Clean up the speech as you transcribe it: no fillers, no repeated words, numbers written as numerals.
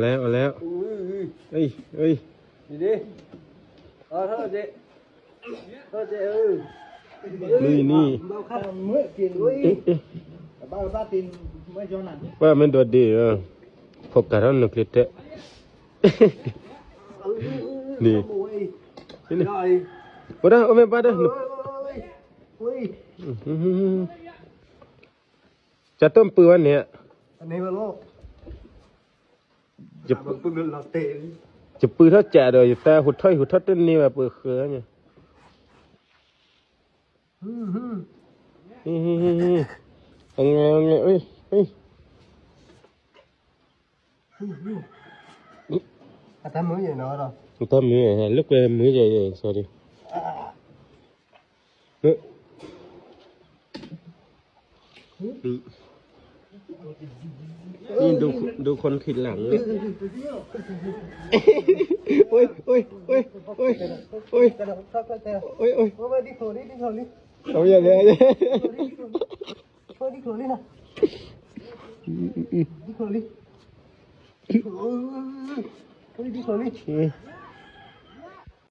แล้วเอาแล้วเอ้ยเอ้ยดีดิเท่าเจ๊นี่บ้าข้าวมื้อกินด้วยบ้าตีนไม่จอนั่นว่ามันโดดดีพบกันแล้วนึกลิดเตะนี่นี่บ่ได้เอาแม่บ่ได้จะต้มปืนวันนี้อันนี้มาโลกจะปืนเราเตะจะปืนเท่าแจ๋เด้ออยู่แต่หุดถ้อยหุดทอดต้นนี้ว่าปืนเขือเนี่ยเอาไงเอ้ยทำมือใหญ่เนาะเราทำมือฮะลูกเลยมือใหญ่ๆ sorry นี่ดูคนผิดหลังเลยโอ้ยเอาอย่างนี้